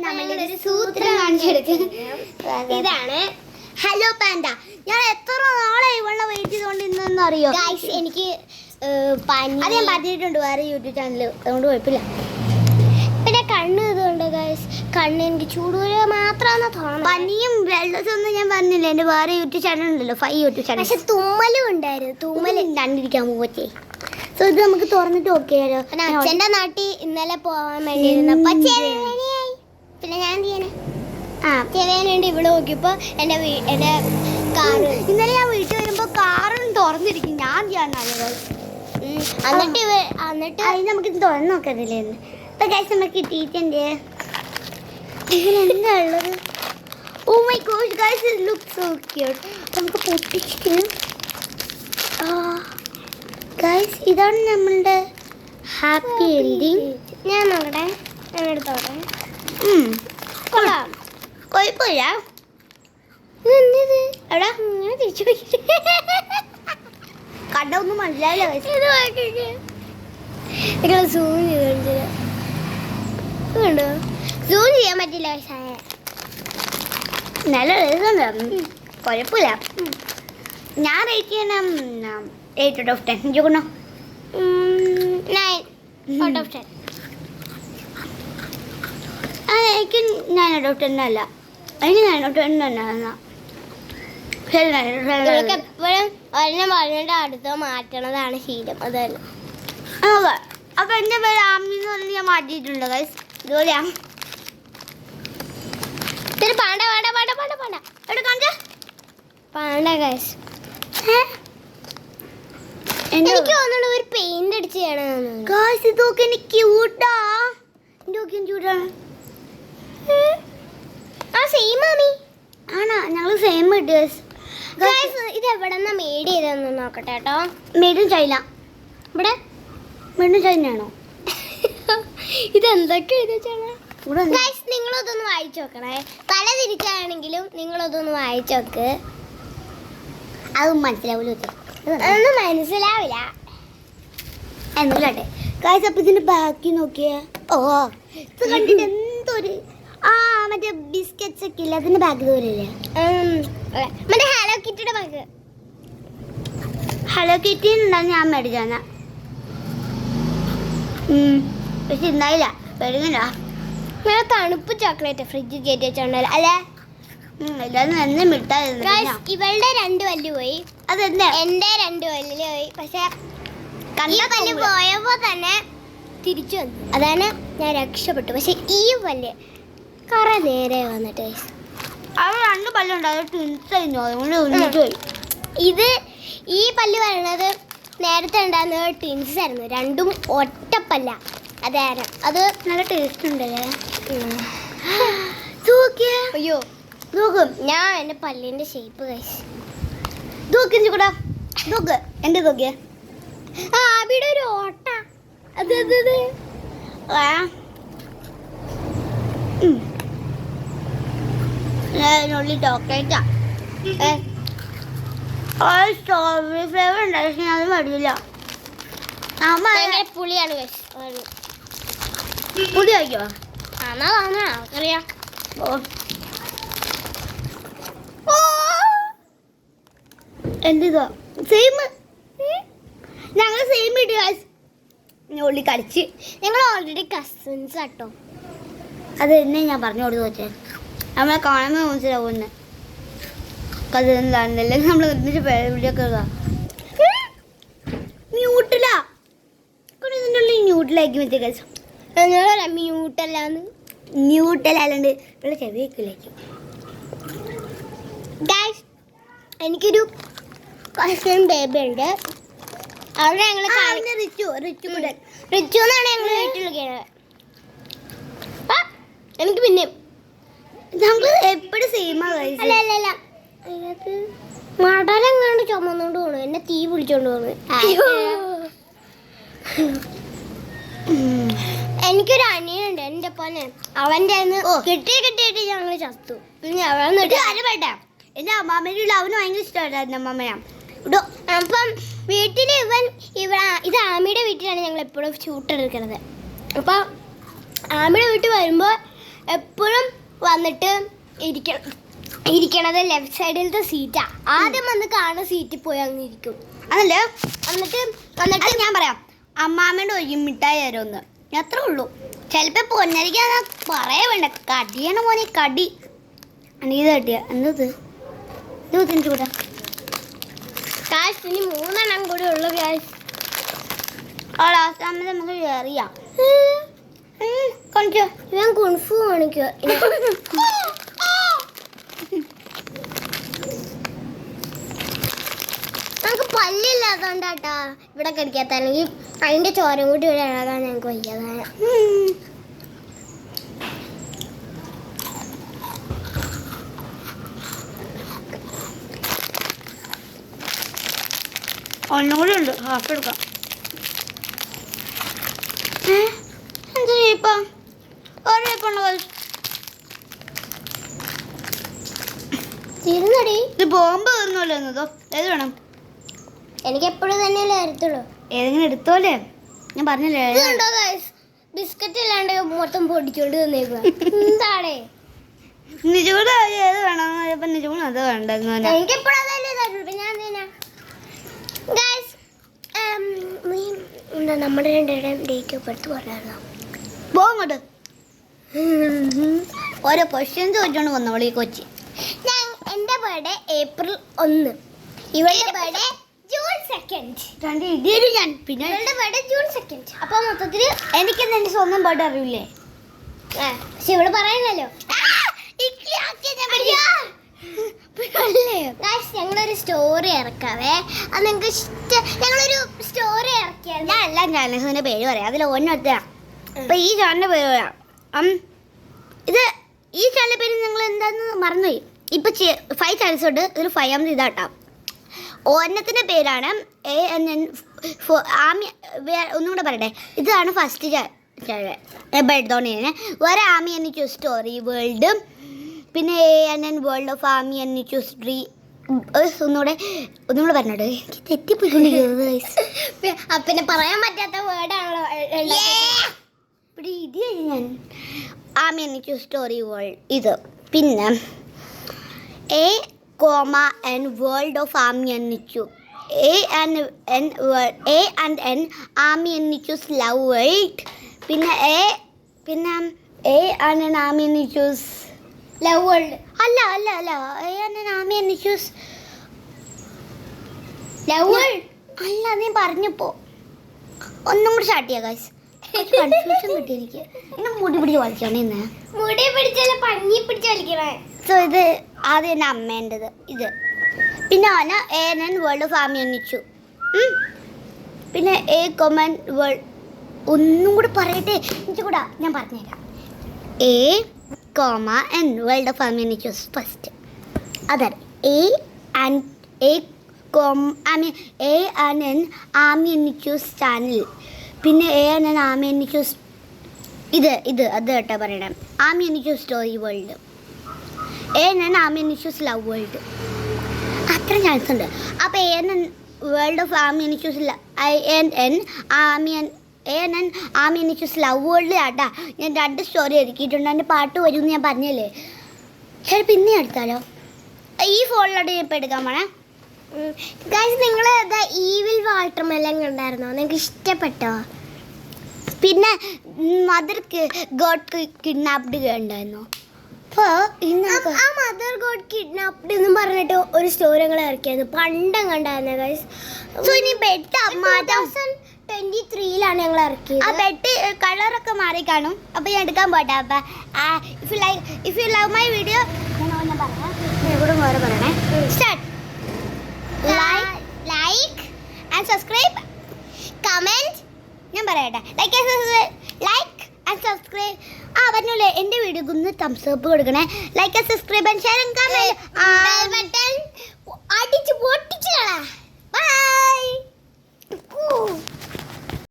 നമ്മളൊരു സൂത്രം കാണിച്ചെടുക്കും. ഇതാണ് ഹലോ പാൻഡ. ഞാൻ എത്ര നാളെ ഇവളെ വെയിറ്റ് ചെയ്തുകൊണ്ടിരുന്നെന്ന് അറിയോ? എനിക്ക് അത് ഞാൻ പറഞ്ഞിട്ടുണ്ട് വേറെ യൂട്യൂബ് ചാനൽ, അതുകൊണ്ട് കുഴപ്പമില്ല. പിന്നെ കണ്ണ് ഇതുകൊണ്ട് ഗൈസ്, കണ്ണ് എനിക്ക് ചൂടുകൂല മാത്രമാണ് തോന്നുന്നത്. പനിയും വെള്ളത്തൊന്നും ഞാൻ പറഞ്ഞില്ല. എൻ്റെ വേറെ യൂട്യൂബ് ചാനൽ ഉണ്ടല്ലോ, 5 യൂട്യൂബ് ചാനൽ. പക്ഷെ തുമ്മലും ഉണ്ടായിരുന്നു. തുമ്മൽ കണ്ടിരിക്കാൻ പോകത്തേ. സോ ഇത് നമുക്ക് തുറന്നിട്ട് നോക്കിയാലോ? പിന്നെ അച്ഛൻ്റെ നാട്ടിൽ ഇന്നലെ പോകാൻ വേണ്ടിയിരുന്നപ്പോൾ ചെവേനയായി. പിന്നെ ഞാൻ ചെയ്യാനേ ചെവേനുണ്ട്. ഇവിടെ നോക്കിയപ്പോൾ എൻ്റെ കാറ് ഇന്നലെ ഞാൻ വീട്ടിൽ വരുമ്പോൾ കാറും തുറന്നിരിക്കും. ഞാൻ ചെയ്യാൻ നല്ലത്. എന്നിട്ട് അതിന് നമുക്ക് തുറന്ന് നോക്കത്തില്ലേ? ഇപ്പം കഴിച്ച് നമുക്ക് കിട്ടിയിട്ടുണ്ട്. ഇതിലെന്താ ഉള്ളത്? Oh my god guys, it look so cute. നമുക്ക് പൊട്ടിച്ചിട്ട് ഗൈസ് ഇതാണ് നമ്മളുടെ ഹാപ്പി എൻഡിങ്. ഞാൻ നോക്കട്ടെ, ഞാൻ എടുത്തോട്ടെ. കൊള്ളാം, കുഴപ്പമില്ല. എടാ തിരിച്ചു കണ്ട ഒന്നും മനസ്സിലായില്ല. സൂം ചെയ്തോ, സൂം ചെയ്യാൻ പറ്റില്ല. നല്ല രസമുണ്ട്, കുഴപ്പമില്ല. ഞാൻ റേറ്റ് ചെയ്യണം 8 out of 10. ചോക്കണോ? 9 out of 10. എനിക്ക് 9 out of 10 അല്ല, എനിക്ക് 9 out of 10 തന്നെ. എപ്പോഴും ഒരെണ്ണം പറഞ്ഞിട്ട് അടുത്ത മാറ്റണതാണ് ശീലം. അതല്ല അപ്പൊ എൻ്റെ പേര് ആമി എന്ന് പറഞ്ഞ് ഞാൻ മാറ്റിയിട്ടുണ്ട് ഗൈസ്. ഇതുപോലെയാ. Panda panda panda panda panda എവിടെ കാണിച്ച പാണ്ട ഗൈസ്. എനിക്ക് തോന്നുന്നു ഒരു പെയിന്റ് അടിച്ച് ചെയ്യണം ഗൈസ്. ഇതൊക്കെ എനിക്ക് ക്യൂട്ടാ. ഇതൊക്കെ ക്യൂട്ടാണ്. ആ സെയിം ആമി ആണോ? ഞങ്ങൾ സെയിം ഇട്ട് ഗൈസ്. ഇത് എവിടെ നിന്നാ മെയ്ഡ് ചെയ്തെന്ന് നോക്കട്ടെ കേട്ടോ. Made in China. ഇവിടെ മെയ്ഡ് ഇൻ ചൈനയാണോ? ഇതെന്തൊക്കെ എഴുതിച്ചാണ് ഗൈസ്? നിങ്ങളതൊന്ന് വായിച്ചു നോക്കണേ. തല തിരിച്ചാണെങ്കിലും നിങ്ങളതൊന്ന് വായിച്ചു നോക്ക്. അതൊന്നും മനസ്സിലാവില്ല. അതൊന്നും മനസ്സിലാവില്ല എന്നല്ലേ ഗൈസ്. അപ്പം ഇതിൻ്റെ ബാക്കി നോക്കിയേ. ഓ ഇത് കണ്ടിട്ട് എന്തൊരു മറ്റേ ബിസ്ക്കറ്റ്സ് ഒക്കെ ഇല്ല, അതിൻ്റെ ബാഗ് ദൂരല്ലേ? മറ്റേ ഹലോ കിറ്റിയുടെ ബാഗ്. ഹലോ കിറ്റി ഉണ്ടാകുന്ന ഞാൻ മേടിച്ചാന്ന. പക്ഷെ ഉണ്ടായില്ല, പേടിക്കണ്ട. ഞാൻ തണുപ്പ് ചോക്ലേറ്റ് ഫ്രിഡ്ജ് കയറ്റി വെച്ചോണ്ടല്ലോ അല്ലേ? എല്ലാവരും നല്ല മിഠായി. ഇവളുടെ 2 പല്ല് പോയി, അതെന്താ എൻ്റെ 2 പല്ല് പോയി. പക്ഷെ ഈ പല്ല് പോയപ്പോൾ തന്നെ തിരിച്ചു വന്നു, അതാണ് ഞാൻ രക്ഷപ്പെട്ടു. പക്ഷെ ഈ പല്ല് കുറെ നേരെ വന്നിട്ട് അത് 2 പല്ലുണ്ടായത് ട്വിൻസായിരുന്നു, അതുകൊണ്ട് പോയി. ഇത് ഈ പല്ല് പറയുന്നത് നേരത്തെ ഉണ്ടായിരുന്നത് ട്വിൻസ് ആയിരുന്നു, 2ഉം ഒറ്റപ്പല്ല. അതായത് അത് നല്ല ടേസ്റ്റ് ഉണ്ടല്ലേ? അയ്യോ നോക്കും ഞാൻ എൻ്റെ പല്ലിൻ്റെ ഷേപ്പ് കഴിച്ച് കൂടാ. നോക്ക് എൻ്റെ നോക്കിയ അവിടെ ഒരു ഓട്ട. അതെ ചോക്ലേറ്റാ. സ്ട്രോബെറി ഫ്ലേവർ ഉണ്ടായി, പക്ഷെ അത് മേടില്ല. പുളിയാണ് പുളി കഴിക്കോ? അറിയാം. എന്തിതാ സെയിം? ഞങ്ങൾ സെയിം ഇട്ട് ഉള്ളി കടിച്ച്. ഞങ്ങൾ ഓൾറെഡി കസിൻസ് ആട്ടോ. അത് തന്നെ ഞാൻ പറഞ്ഞു കൊടുത്തു വെച്ചേ. നമ്മളെ കാണുമ്പോൾ മനസ്സിലാവുന്ന കസിൻസാണെന്നല്ലേ. നമ്മൾ ഒരുമിച്ച് വീഡിയോക്കെ മ്യൂട്ടിലാ ഇതിൻ്റെ ഉള്ളിൽ ന്യൂട്ടിലാക്കി വെച്ച കസ്. മ്യൂട്ടല്ലാന്ന് ന്യൂട്ടല്ലാണ്ട് ഇവിടെ ചെവിയൊക്കെയിലേക്കും. എനിക്കൊരു കസിൻ ബേബി ഉണ്ട്. അവിടെ ഞങ്ങൾ റിച്ചു എന്നാണ് ഞങ്ങൾ വീട്ടിൽ വിളിക്കുന്നത്. എനിക്ക് പിന്നെ ഞങ്ങൾ എപ്പോഴും സെയിമാ. അല്ല അതിനകത്ത് മടലെങ്ങാണ്ട് ചുമന്നുകൊണ്ട് പോണു, എന്നെ തീ പിടിച്ചോണ്ട് പോണു. എനിക്കൊരു അനിയനുണ്ട് എൻ്റെ പോലെ. അവൻ്റെ കിട്ടിയിട്ട് ഞങ്ങൾ ചത്തു. പിന്നെ അവനെ എൻ്റെ അമ്മാമ്മേൻ്റെ അവന് ഭയങ്കര ഇഷ്ടമായിരുന്നു അമ്മാമ്മയാ. അപ്പം വീട്ടിൽ ഇത് ആമിയുടെ വീട്ടിലാണ് ഞങ്ങൾ എപ്പോഴും ഷൂട്ട് എടുക്കുന്നത്. അപ്പം ആമിയുടെ വീട്ടിൽ വരുമ്പോൾ എപ്പോഴും വന്നിട്ട് ഇരിക്കണത് ലെഫ്റ്റ് സൈഡിലത്തെ സീറ്റാ. ആദ്യം വന്ന് കാണുന്ന സീറ്റിൽ പോയി അങ്ങ് ഇരിക്കും. എന്നിട്ട് ഞാൻ പറയാം, അമ്മാമ്മയുടെ ഒരു മിഠായി തരുമെന്ന്. അത്രേ ഉള്ളൂ. ചിലപ്പോൾ പൊന്നരിക്കാൻ പറയാ വേണ്ട, കടിയാണ് മോനെ കടി. ഇത് കട്ടിയ എന്തത് കൂടാ കാശ്. ഇനി 3 എണ്ണം കൂടി ഉള്ളു കാശ്. ലാസ്റ്റ് ആകുമ്പോൾ നമുക്ക് അറിയാം. കാണിക്കോ, ഞാൻ കുൺഫു കാണിക്കോ. നമുക്ക് പല്ലില്ലാത്തോണ്ടാട്ടാ ഇവിടെ കടിക്കാത്ത, അല്ലെങ്കിൽ അതിന്റെ ചോരം കൂടി ഇവിടെ ഇളകാൻ ഞങ്ങൾക്ക് വയ്യാതായ. ഒന്നും കൂടി ഉണ്ട്, ഹാഫ് എടുക്കാം. എന്താ ഇപ്പൊ തിരുന്നടി. ഇത് ബോംബ് തീർന്നല്ലോ എന്നതോ. ഏത് വേണം? എനിക്ക് എപ്പോഴും തന്നെയല്ലേ എടുത്തുള്ളൂ. ഏതെങ്കിലും എടുത്തോലേ, ഞാൻ പറഞ്ഞില്ലേ. ബിസ്ക്കറ്റ് ഇല്ലാണ്ട് മൊത്തം പൊടിച്ചോണ്ട് തന്നേക്കുക. എന്താണേ നിജൂടെ ഏത് വേണം? നിജൂണ് അത് വേണ്ട. എനിക്ക് എപ്പോഴും അതല്ലേ തരുള്ളൂ. ഞാൻ നമ്മുടെ രണ്ടുപേരുടെയും ഡേറ്റ് ഓഫ് ബർത്ത് പറഞ്ഞായിരുന്നു. പോങ്ങോട്ട് ഓരോ ക്വസ്റ്റ്യൻ ചോദിച്ചോണ്ട് വന്നോളൂ ഈ കൊച്ചി. എൻ്റെ ബർത്ത്ഡേ ഏപ്രിൽ 1, ഇവളുടെ ബർത്ത്ഡേ ജൂൺ 2. ഞാൻ പിന്നെ ബർത്ത്ഡേ ജൂൺ 2. അപ്പൊ മൊത്തത്തില് എനിക്കെന്താ എൻ്റെ സ്വന്തം ബർത്ത്ഡേ അറിയില്ലേ? പക്ഷെ ഇവള് പറയണല്ലോ. ഞങ്ങളൊരു സ്റ്റോറി ഇറക്കാവേ. അത് നിങ്ങൾക്ക് ഇഷ്ടം. ഞങ്ങളൊരു സ്റ്റോറി ഇറക്കിയാൽ ഞാൻ എല്ലാ ചാനൽസിന്റെ പേര് പറയാം. അതിൽ ഒന്നൊറ്റാ. അപ്പൊ ഈ ചാനലിന്റെ പേര് പറയാം. ഇത് ഈ ചാനലിന്റെ പേര് നിങ്ങൾ എന്താന്ന് മറന്നുപോയി. ഇപ്പൊ 5 ചാനൽസ് ഉണ്ട്. ഇതിൽ 5ാമത് ഇതാട്ടാ. ഒരെണ്ണത്തിന്റെ പേരാണ് ANN. ഒന്നുകൂടെ പറയട്ടെ. ഇതാണ് ഫസ്റ്റ് ബെഡ്ഡോണിന്. ഒരു ആമി എന്ന് ചൂസ് സ്റ്റോറി വേൾഡ്, പിന്നെ ANN വേൾഡ് ഓഫ് ആമി എന്ന് ചൂസ് ഡ്രീ. ഒന്നുകൂടെ പറഞ്ഞോട്ടെ, എനിക്ക് തെറ്റിപ്പോയിക്കൊണ്ടിരിക്കുന്നത്. പിന്നെ പറയാൻ പറ്റാത്ത വേർഡാണല്ലോ ഇത്. ഞാൻ ആമി എന്ന് ചൂസ് സ്റ്റോറി വേൾഡ് ഇത്. പിന്നെ AN വേൾഡ് ഓഫ് ആമി എന്ന് ചൂസ് AN ആമി എന്ന് ചൂസ് ലവ് വേൾഡ്. പിന്നെ AN ആമി എന്ന് ചൂസ് ലവ് വേൾഡ്. അല്ല AN ആമി എന്ന് ചൂസ് ലവ് വേൾഡ് അല്ല. നീ പറഞ്ഞപ്പോ ഒന്നും കൂടി സ്റ്റാർട്ട് ചെയ്യാം ഗൈസ്. കൺഫ്യൂഷൻ കിട്ടി എനിക്ക്. എന്നെ മുടി പിടിച്ച് വലിക്കണം. ഇന്ന് മുടി പിടിച്ചല്ല, പഞ്ഞി പിടിച്ച് വലിക്കണേ. സോ ഇത് ആദ്യം എൻ്റെ അമ്മേൻ്റെത് ഇത്. പിന്നെ ANN വേൾഡ് ഓഫ് ആമി എന്നിച്ചു. പിന്നെ കോമൺ വേൾഡ്. ഒന്നും കൂടെ പറയട്ടെ എനിക്ക് കൂടാ, ഞാൻ പറഞ്ഞുതരാം. AN വേൾഡ് ഓഫ് ആമി എന്നിച്ചു ഫസ്റ്റ്. അതാണ് ANN ആമി എന്നിച്ചു ചാനൽ. പിന്നെ ANN ആമി എന്നിച്ചു ഇത് അത് കേട്ടോ പറയണം. ആമി എന്നിച്ചു സ്റ്റോറി വേൾഡ്. ANN ആമി എന്നിച്ചു ലവ് വേൾഡ്. അത്ര ചാൻസ് ഉണ്ട്. അപ്പോൾ ANN വേൾഡ് ഓഫ് ആമി എന്നിച്ചു ANN ആമി എന്നിച്ചു ലവ് വേൾഡ് ആട്ടാ. ഞാൻ 2 സ്റ്റോറി ഒരുക്കിയിട്ടുണ്ട്. അതിൻ്റെ പാട്ട് വരുമെന്ന് ഞാൻ പറഞ്ഞല്ലേ. ശരി, പിന്നെ എടുത്താലോ. ഈ ഫോണിലോട്ട് ഞാൻ ഇപ്പോൾ എടുക്കാൻ പോണേ. ഗൈസ്, നിങ്ങൾ ഈവിൽ വാട്ടർമെലൻ കണ്ടായിരുന്നോ? നിങ്ങൾക്ക് ഇഷ്ടപ്പെട്ടോ? പിന്നെ മദർ ഗോഡ് കിഡ്നാപ്ഡ് കണ്ടായിരുന്നോ? അപ്പോൾ ആ മദർ ഗോഡ് കിഡ്നാപ്ഡ് എന്ന് പറഞ്ഞിട്ട് ഒരു സ്റ്റോറി ഞങ്ങൾ ഇറക്കിയായിരുന്നു. പണ്ടും കണ്ടായിരുന്നു ഗൈസ്. സോ ഇനി ബെഡ് 2023 ഞങ്ങൾ ഇറക്കിയത്. ആ ബെഡ് കളറൊക്കെ മാറി കാണും. അപ്പോൾ ഞാൻ എടുക്കാൻ പോട്ടെ. അപ്പം if you love my video ഞാൻ പറയാം. ഇവിടെ വേറെ പറയണേ. Start. Like and subscribe, comment. ഞാൻ പറയട്ടെ, ലൈക്ക് ആൻഡ് സബ്സ്ക്രൈബ്. പറഞ്ഞല്ലേ എൻ്റെ വീഡിയോക്ക് ഒന്ന് തംസ് അപ്പ് കൊടുക്കണേ. Like and subscribe and share and comment. Bell button അടിച്ച് പൊട്ടിച്ച് കളാ. ബൈ.